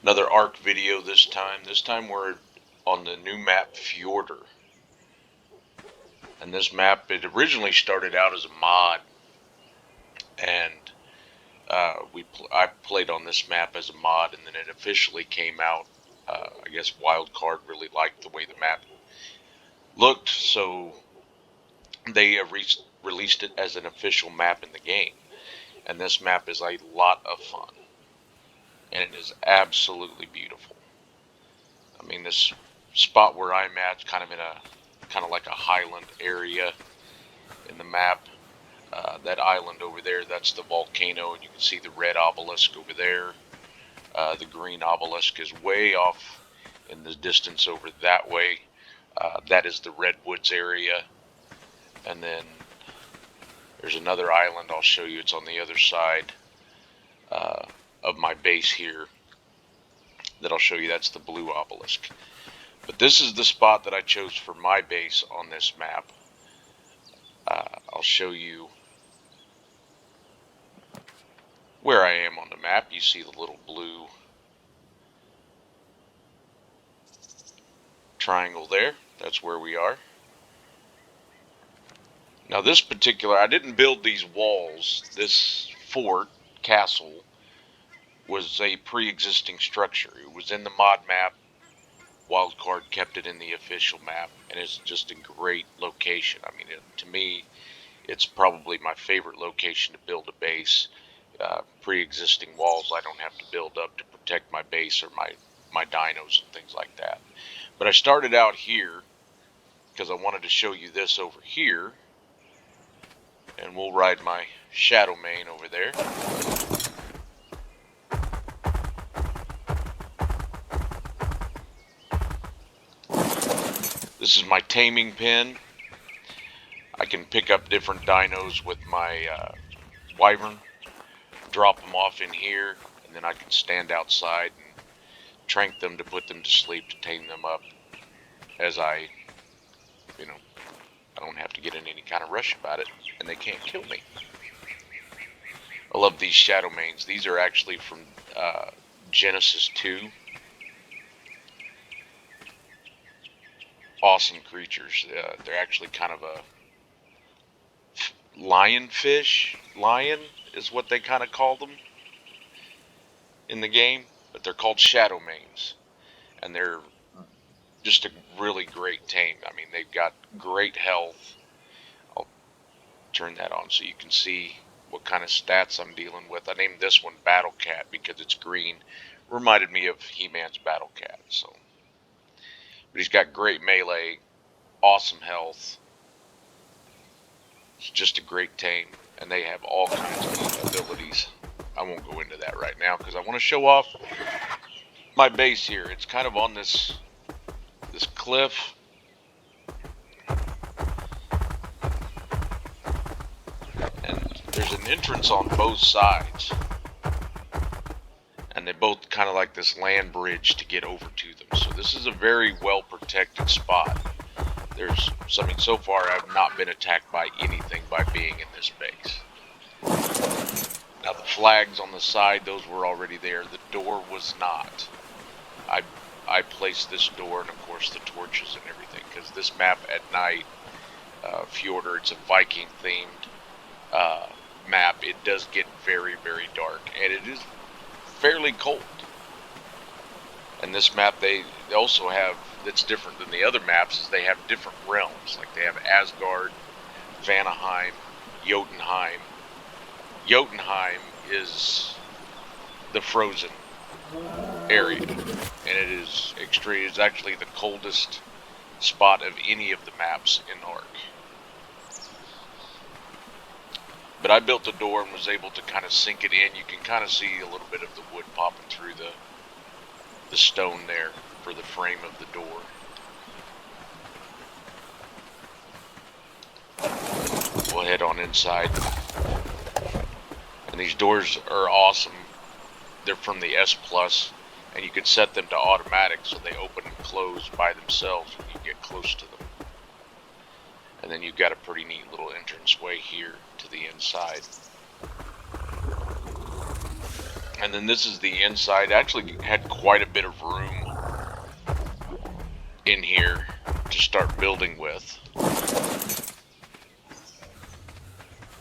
Another Ark video this time. This time we're on the new map Fjordur. And this map, it originally started out as a mod. And I played on this map as a mod, and then it officially came out. I guess Wildcard really liked the way the map looked, so they released it as an official map in the game. And this map is a lot of fun. And it is absolutely beautiful. I mean, this spot where I'm at, kind of like a highland area in the map. That island over there, that's the volcano, and you can see the red obelisk over there. The green obelisk is way off in the distance over that way. That is the redwoods area. And then there's another island I'll show you. It's on the other side of my base here that I'll show you. That's the blue obelisk. But this is the spot that I chose for my base on this map. I'll show you where I am on the map. You see the little blue triangle there. That's where we are. Now this particular, I didn't build these walls. This fort, castle, was a pre-existing structure. It was in the mod map. Wildcard kept it in the official map, and it's just a great location. I mean, to me, it's probably my favorite location to build a base. Pre-existing walls I don't have to build up to protect my base or my dinos and things like that. But I started out here because I wanted to show you this over here, and we'll ride my Shadow Mane over there. This is my taming pen. I can pick up different dinos with my wyvern, drop them off in here, and then I can stand outside and trank them to put them to sleep, to tame them up as I don't have to get in any kind of rush about it, and they can't kill me. I love these Shadow Manes. These are actually from Genesis 2. Awesome creatures. They're actually kind of a lionfish. Lion is what they kind of call them in the game, but they're called Shadow Manes, and they're just a really great tame. I mean, they've got great health. I'll turn that on so you can see what kind of stats I'm dealing with. I named this one Battle Cat because it's green. Reminded me of He-Man's Battle Cat. So, but he's got great melee, awesome health. It's just a great tame, and they have all kinds of abilities. I won't go into that right now because I want to show off my base here. It's kind of on this cliff. And there's an entrance on both sides. And they both kind of like this land bridge to get over to them. So this is a very well protected spot. So far I've not been attacked by anything by being in this base. Now the flags on the side, those were already there. The door was not. I placed this door, and of course the torches and everything, because this map at night, Fjordur, it's a Viking themed map. It does get very, very dark, and it is fairly cold. And this map, they also have, that's different than the other maps, is they have different realms. Like they have Asgard, Vanaheim, Jotunheim. Jotunheim is the frozen area, and it is extreme. It's actually the coldest spot of any of the maps in Ark. But I built the door and was able to kind of sink it in. You can kind of see a little bit of the wood popping through the stone there for the frame of the door. We'll head on inside. And these doors are awesome. They're from the S Plus, and you can set them to automatic so they open and close by themselves when you get close to them. And then you've got a pretty neat little entranceway here to the inside. And then this is the inside. Actually had quite a bit of room in here to start building with.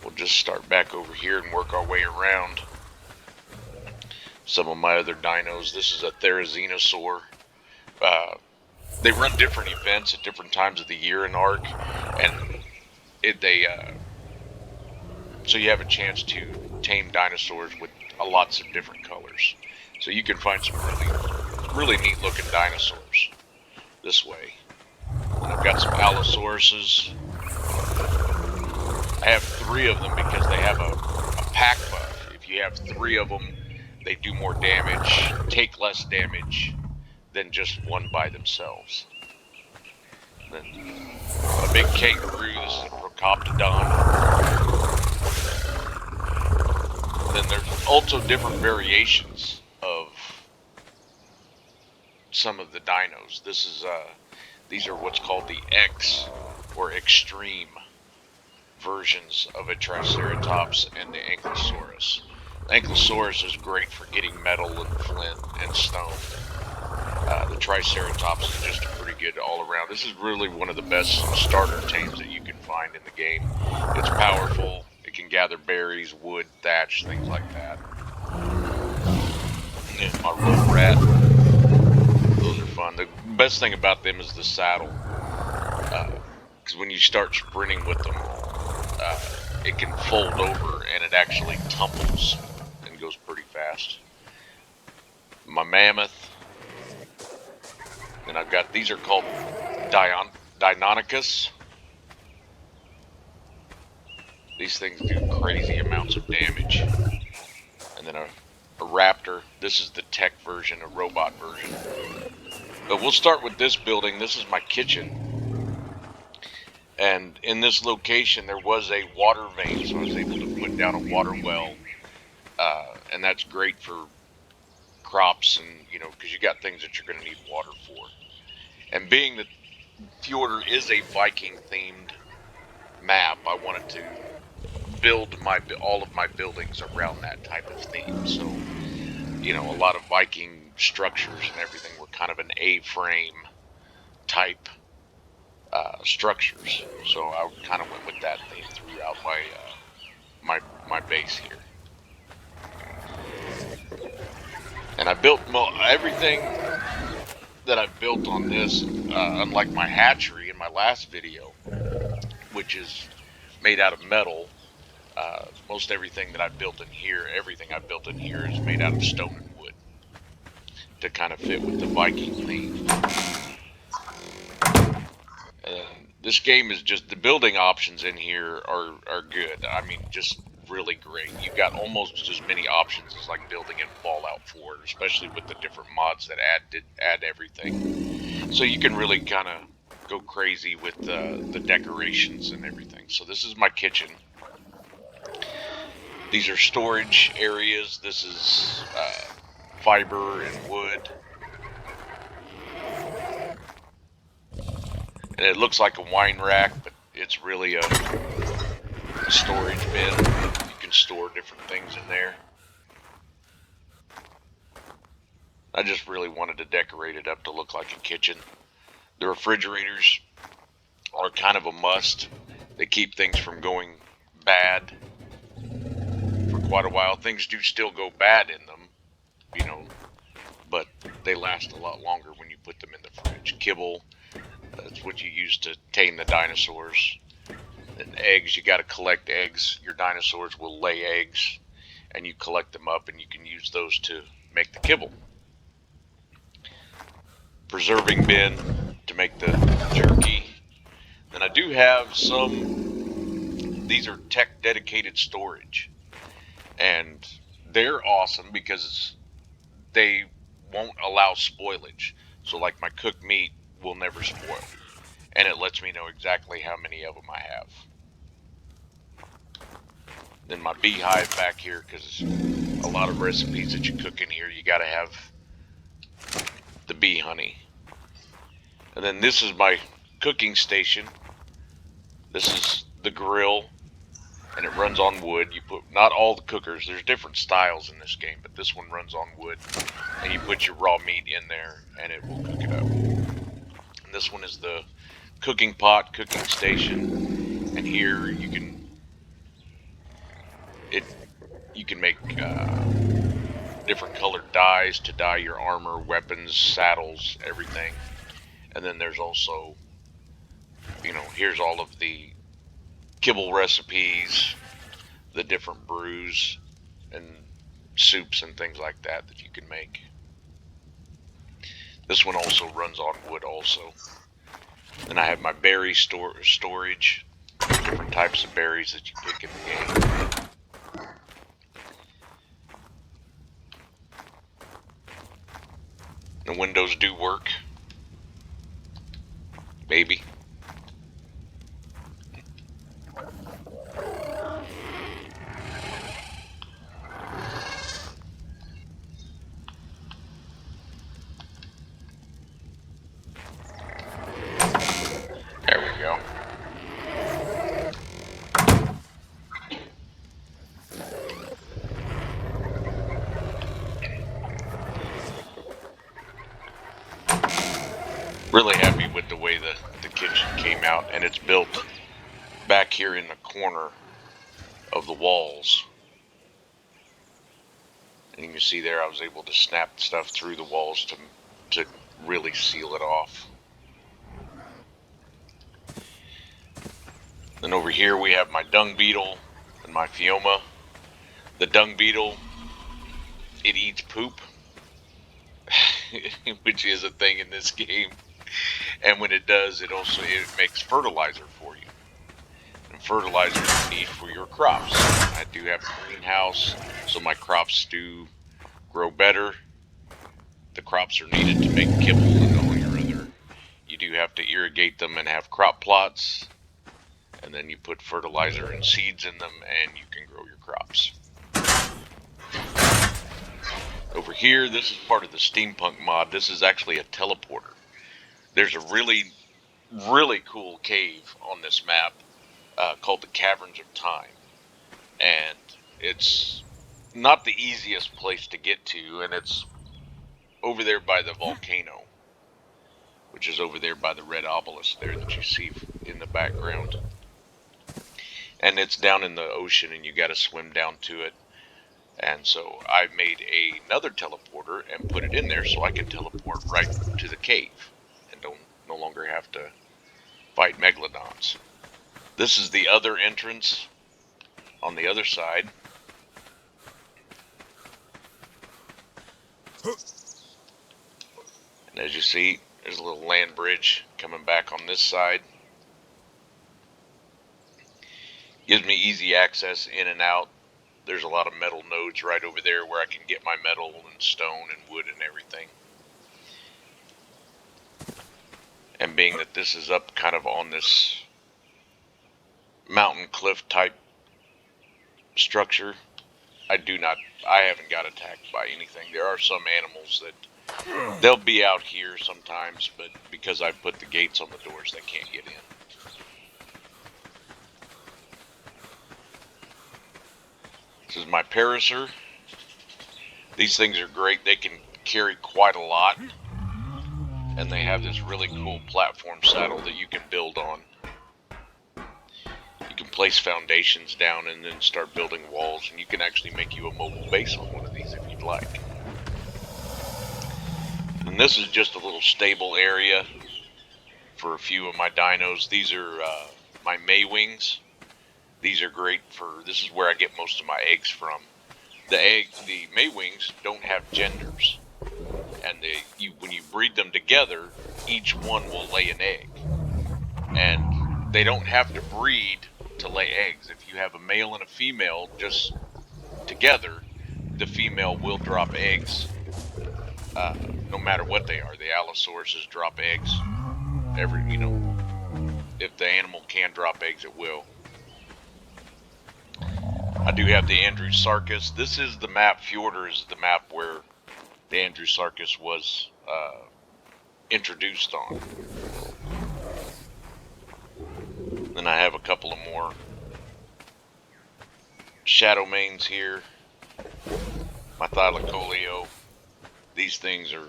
We'll just start back over here and work our way around some of my other dinos. This is a Therizinosaur. They run different events at different times of the year in Ark, and so you have a chance to tame dinosaurs with lots of different colors. So you can find some really neat looking dinosaurs this way. And I've got some Allosauruses. I have 3 of them because they have a pack buff. If you have 3 of them, they do more damage, take less damage than just one by themselves. Then a big kangaroo, this is a Procoptodon. Then there's also different variations of some of the dinos. These are what's called the X or extreme versions of a Triceratops and the Ankylosaurus. The Ankylosaurus is great for getting metal and flint and stone. The Triceratops is just a pretty good all-around. This is really one of the best starter tames that you can find in the game. It's powerful. It can gather berries, wood, thatch, things like that. And my road rat. Those are fun. The best thing about them is the saddle. Because when you start sprinting with them, it can fold over and it actually tumbles and goes pretty fast. My mammoth. And I've got, these are called Deinonychus. These things do crazy amounts of damage. And then a raptor. This is the tech version, a robot version. But we'll start with this building. This is my kitchen. And in this location, there was a water vein, so I was able to put down a water well. And that's great for crops and, because you got things that you're going to need water for. And being that Fjordur is a Viking-themed map, I wanted to build all of my buildings around that type of theme. So, a lot of Viking structures and everything were kind of an A-frame type structures. So I kind of went with that theme throughout my base here. And I built everything that I've built on this, unlike my hatchery in my last video, which is made out of metal. Most everything that I've built in here, is made out of stone and wood to kind of fit with the Viking theme. And this game is just, the building options in here are good. I mean, just really great. You've got almost as many options as like building in Fallout 4, especially with the different mods that add everything. So you can really kind of go crazy with the decorations and everything. So this is my kitchen. These are storage areas. This is fiber and wood. And it looks like a wine rack, but it's really a storage bin. You can store different things in there. I just really wanted to decorate it up to look like a kitchen. The refrigerators are kind of a must. They keep things from going bad for quite a while. Things do still go bad in them, but they last a lot longer when you put them in the fridge. Kibble, that's what you use to tame the dinosaurs. And eggs, you got to collect eggs. Your dinosaurs will lay eggs, and you collect them up, and you can use those to make the kibble. Preserving bin to make the jerky. Then I do have these are tech dedicated storage, and they're awesome because they won't allow spoilage. So like my cooked meat will never spoil, and it lets me know exactly how many of them I have. Then my beehive back here, because a lot of recipes that you cook in here, you got to have the bee honey. And then this is my cooking station. This is the grill. and it runs on wood. You put, not all the cookers, there's different styles in this game, but this one runs on wood, and you put your raw meat in there and it will cook it up. And this one is the cooking pot, cooking station, and here you can make different colored dyes to dye your armor, weapons, saddles, everything. And then there's also, here's all of the kibble recipes, the different brews and soups and things like that you can make. This one also runs on wood also. Then I have my berry storage, different types of berries that you pick in the game. The windows do work. Maybe. There we go. Really happy with the way the kitchen came out, and it's built back here in the corner of the walls. And you can see there I was able to snap stuff through the walls to really seal it off. Then over here we have my dung beetle and my Fioma. The dung beetle, it eats poop, which is a thing in this game. And when it does, it makes fertilizer for you. And fertilizer you need for your crops. I do have a greenhouse, so my crops do grow better. The crops are needed to make kibble and all your other. You do have to irrigate them and have crop plots. And then you put fertilizer and seeds in them and you can grow your crops. Over here, this is part of the steampunk mod. This is actually a teleporter. There's a really, really cool cave on this map called the Caverns of Time. And it's not the easiest place to get to, and it's over there by the volcano, which is over there by the red obelisk there that you see in the background. And it's down in the ocean, and you got to swim down to it. And so I made another teleporter and put it in there so I can teleport right to the cave and no longer have to fight megalodons. This is the other entrance on the other side. And as you see, there's a little land bridge coming back on this side. Gives me easy access in and out. There's a lot of metal nodes right over there where I can get my metal and stone and wood and everything. And being that this is up kind of on this mountain cliff type structure, I haven't got attacked by anything. There are some animals that they'll be out here sometimes, but because I've put the gates on the doors, they can't get in. This is my Parasaur. These things are great. They can carry quite a lot. And they have this really cool platform saddle that you can build on. You can place foundations down and then start building walls. And you can actually make you a mobile base on one of these if you'd like. And this is just a little stable area for a few of my dinos. These are my Maywings. These are great this is where I get most of my eggs from. The Maywings don't have genders. And when you breed them together, each one will lay an egg. And they don't have to breed to lay eggs. If you have a male and a female just together, the female will drop eggs no matter what they are. The Allosauruses drop eggs. If the animal can drop eggs, it will. I do have the Andrewsarchus. This is the map. Fjordur is the map where the Andrewsarchus was introduced on. Then I have a couple of more shadow manes here, my thylacoleo. These things are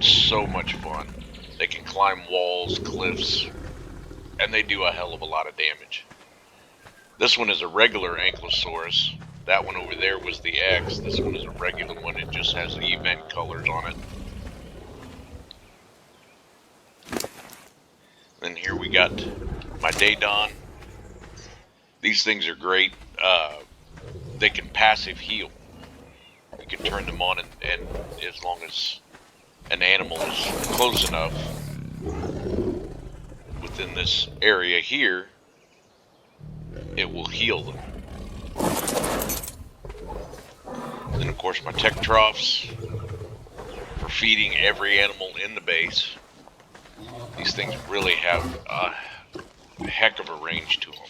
so much fun. They can climb walls, cliffs, and they do a hell of a lot of damage. This one is a regular Ankylosaurus. That one over there was the X. This one is a regular one. It just has event colors on it. Then here we got my Daedon. These things are great. They can passive heal. You can turn them on, and as long as an animal is close enough within this area here, it will heal them. Then of course my tech troughs for feeding every animal in the base. These things really have a heck of a range to them.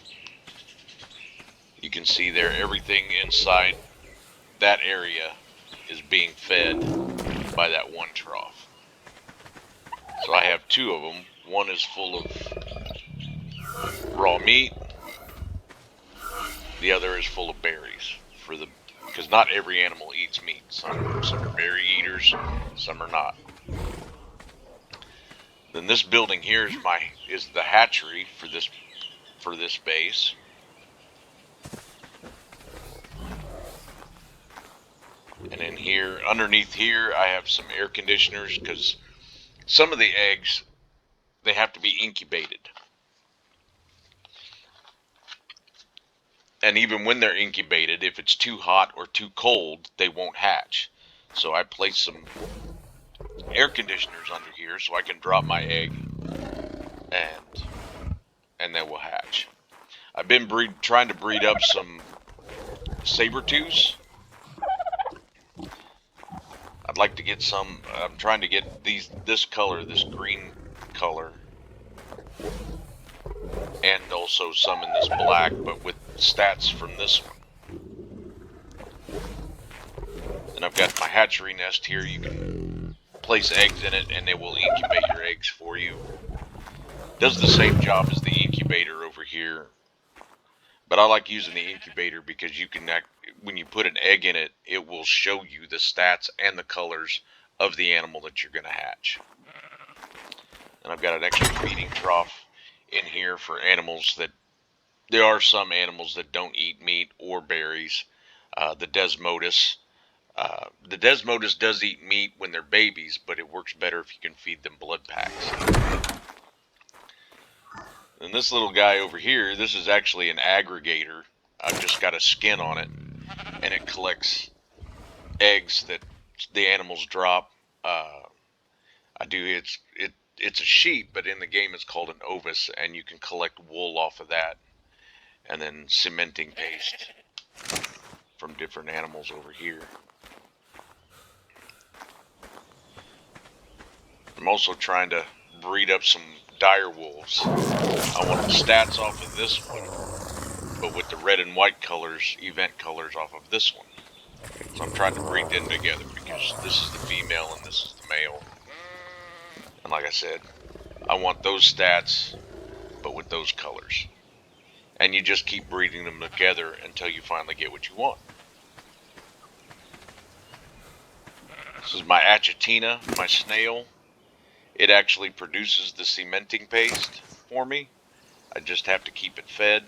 You can see there everything inside that area is being fed by that one trough. So I have two of them. One is full of raw meat. The other is full of berries because not every animal eats meat. Some are berry eaters, some are not. Then this building here is the hatchery for this base. And in here, underneath here, I have some air conditioners because some of the eggs, they have to be incubated. And even when they're incubated, if it's too hot or too cold, they won't hatch. So I place some air conditioners under here so I can drop my egg and they will hatch. I've been trying to breed up some saber-tooths. I'd like to get some. I'm trying to get this color, this green color, and also some in this black, but with stats from this one. And I've got my hatchery nest here. You can place eggs in it and they will incubate your eggs for you. Does the same job as the incubator over here. But I like using the incubator because you can, when you put an egg in it, it will show you the stats and the colors of the animal that you're going to hatch. And I've got an extra feeding trough in here for animals that, there are some animals that don't eat meat or berries. The Desmodus. The Desmodus does eat meat when they're babies, but it works better if you can feed them blood packs. And this little guy over here, this is actually an aggregator. I've just got a skin on it, and it collects eggs that the animals drop. It's a sheep, but in the game it's called an ovis, and you can collect wool off of that, and then cementing paste from different animals over here. I'm also trying to breed up some dire wolves. I want the stats off of this one, but with the red and white colors, event colors off of this one. So I'm trying to breed them together because this is the female and this is the male. And like I said, I want those stats, but with those colors. And you just keep breeding them together until you finally get what you want. This is my Achatina, my snail. It actually produces the cementing paste for me. I just have to keep it fed.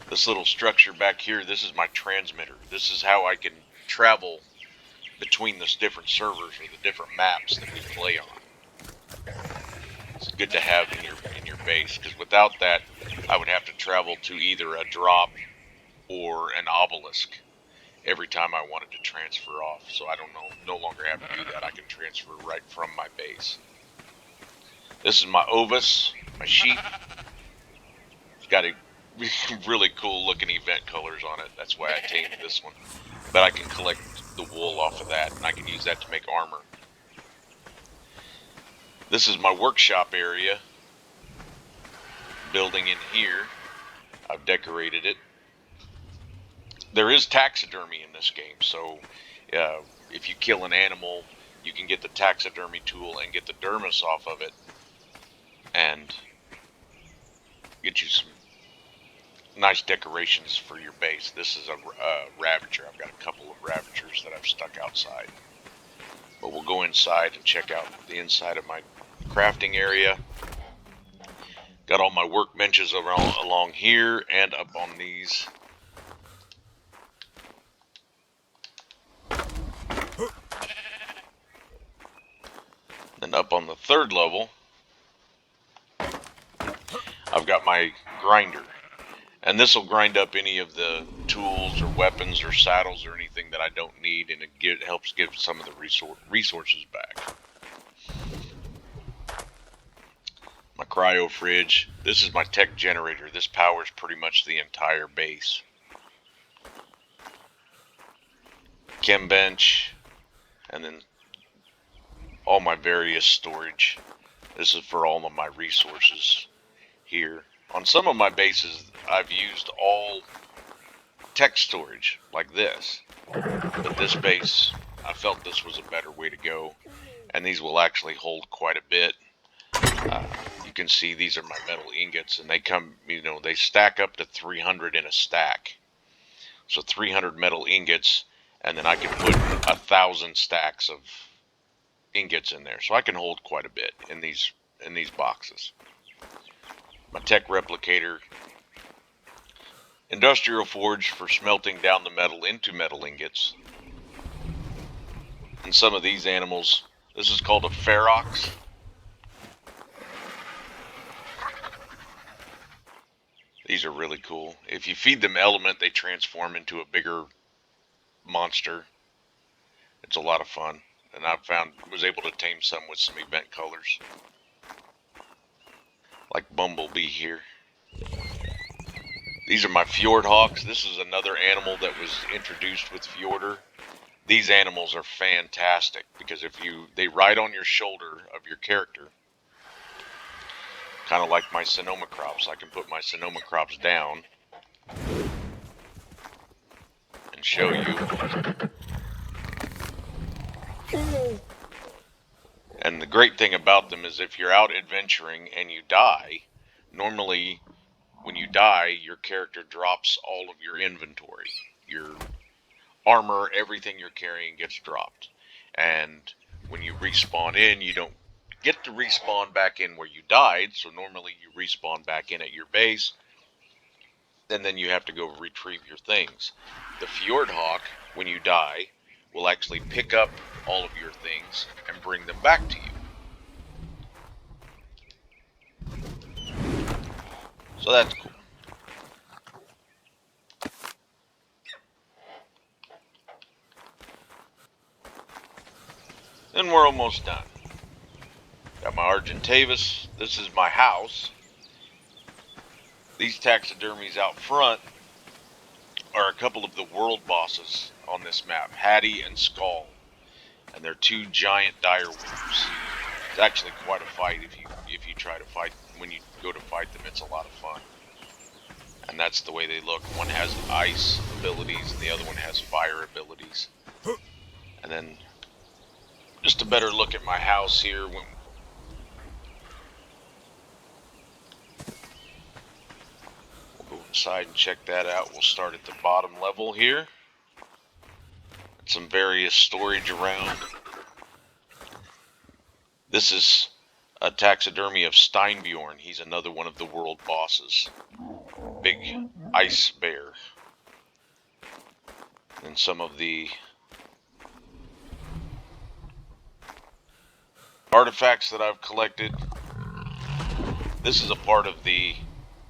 This little structure back here, this is my transmitter. This is how I can travel between the different servers or the different maps that we play on. It's good to have in your base, because without that, I would have to travel to either a drop or an obelisk every time I wanted to transfer off. So I no longer have to do that. I can transfer right from my base. This is my ovis, my sheep. It's got a really cool looking event colors on it. That's why I tamed this one. But I can collect the wool off of that, and I can use that to make armor. This is my workshop area. Building in here. I've decorated it. There is taxidermy in this game, so if you kill an animal, you can get the taxidermy tool and get the dermis off of it, and get you some nice decorations for your base. This is a Ravager. I've got a couple of Ravagers that I've stuck outside. But we'll go inside and check out the inside of my crafting area. Got all my workbenches along here and up on these. Then up on the third level, I've got my grinder. And this will grind up any of the tools or weapons or saddles or anything that I don't need, and it helps give some of the resources back. My cryo fridge. This is my tech generator. This powers pretty much the entire base. Chem bench, and then all my various storage. This is for all of my resources here. On some of my bases, I've used all tech storage like this, but this base, I felt this was a better way to go, and these will actually hold quite a bit. You can see these are my metal ingots, and they come, they stack up to 300 in a stack. So 300 metal ingots, and then I can put 1,000 stacks of ingots in there, so I can hold quite a bit in these boxes. My tech replicator, industrial forge for smelting down the metal into metal ingots. And some of these animals, this is called a ferox. These are really cool. If you feed them element, they transform into a bigger monster. It's a lot of fun, and was able to tame some with some event colors, like Bumblebee here. These are my Fjord hawks. This is another animal that was introduced with Fjordur. These animals are fantastic because they ride on your shoulder of your character, kind of like my Sonoma crops. I can put my Sonoma crops down and show you. And the great thing about them is if you're out adventuring and you die, normally when you die, your character drops all of your inventory. Your armor, everything you're carrying gets dropped. And when you respawn in, you don't get to respawn back in where you died, so normally you respawn back in at your base, and then you have to go retrieve your things. The Fjord hawk, when you die, will actually pick up all of your things and bring them back to you. So that's cool. Then we're almost done. Got my Argentavis. This is my house. These taxidermies out front are a couple of the world bosses on this map, Hattie and Skull. And they're two giant dire wolves. It's actually quite a fight if you try to fight. When you go to fight them, it's a lot of fun. And that's the way they look. One has ice abilities and the other one has fire abilities. And then just a better look at my house here. We'll go inside and check that out. We'll start at the bottom level here. Some various storage around. This is a taxidermy of Steinbjorn. He's another one of the world bosses. Big ice bear. And some of the artifacts that I've collected. This is a part of the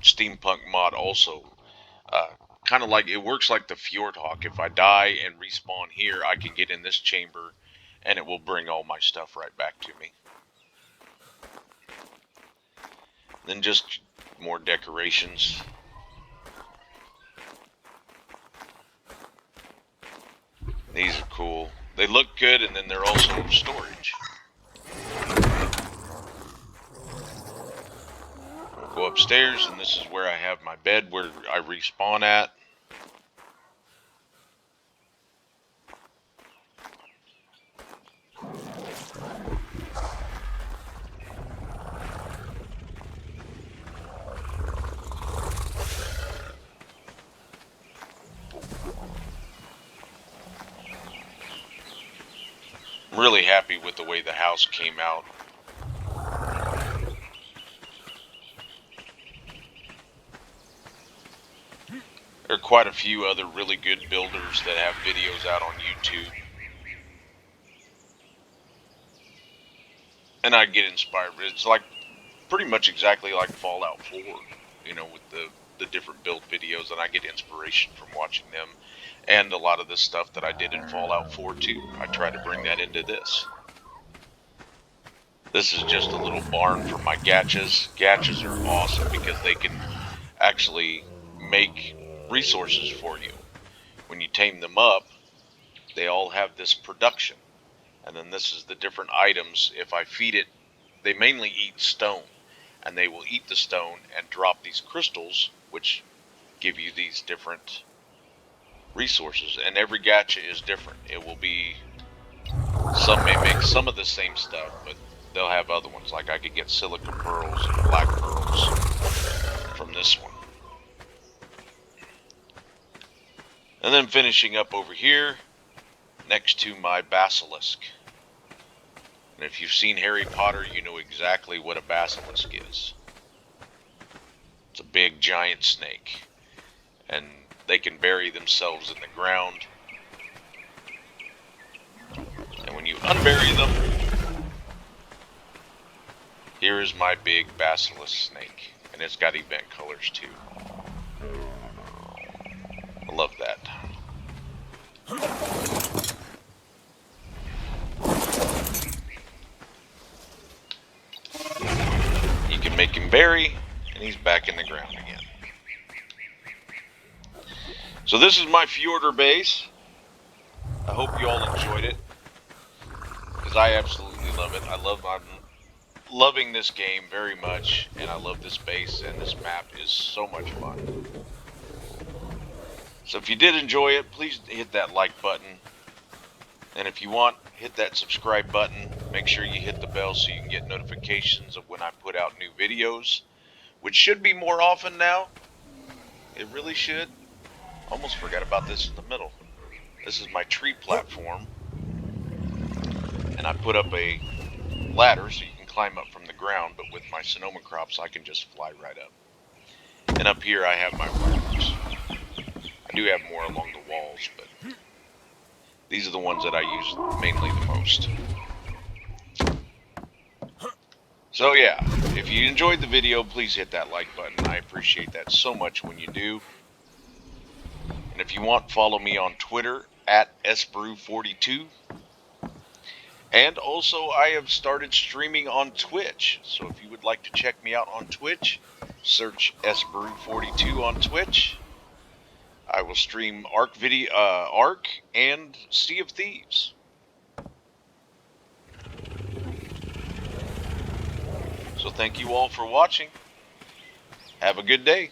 steampunk mod also. Kind of like, it works like the Fjord hawk. If I die and respawn here, I can get in this chamber and it will bring all my stuff right back to me. Then just more decorations. These are cool. They look good, and then they're also storage. Go upstairs, and this is where I have my bed where I respawn at. really happy with the way the house came out. There are quite a few other really good builders that have videos out on YouTube. And I get inspired. It's like pretty much exactly like Fallout 4, you know, with the different build videos, and I get inspiration from watching them. And a lot of the stuff that I did in Fallout 4 too, I try to bring that into this. This is just a little barn for my gachas. Gachas are awesome because they can actually make resources for you. When you tame them up, they all have this production. And then this is the different items. If I feed it, they mainly eat stone. And they will eat the stone and drop these crystals, which give you these different resources. And every gacha is different. It will be, some may make some of the same stuff, but they'll have other ones. Like I could get silica pearls and black pearls from this one. And then finishing up over here, next to my basilisk. And if you've seen Harry Potter, you know exactly what a basilisk is. It's a big giant snake. And they can bury themselves in the ground. And when you unbury them, here is my big basilisk snake. And it's got event colors too. I love that. You can make him bury, and he's back in the ground again. So this is my Fjordur base. I hope you all enjoyed it, because I absolutely love it. I'm loving this game very much, and I love this base, and this map is so much fun. So if you did enjoy it, please hit that like button. And if you want, hit that subscribe button. Make sure you hit the bell so you can get notifications of when I put out new videos, which should be more often now. It really should. Almost forgot about this in the middle. This is my tree platform. And I put up a ladder so you can climb up from the ground, but with my Sonoma crops I can just fly right up. And up here I have my worms. I do have more along the walls, but these are the ones that I use mainly the most. So yeah, if you enjoyed the video, please hit that like button. I appreciate that so much when you do. And if you want, follow me on Twitter at sbrew42. And also, I have started streaming on Twitch. So if you would like to check me out on Twitch, search sbrew42 on Twitch. I will stream Ark and Sea of Thieves. So thank you all for watching. Have a good day.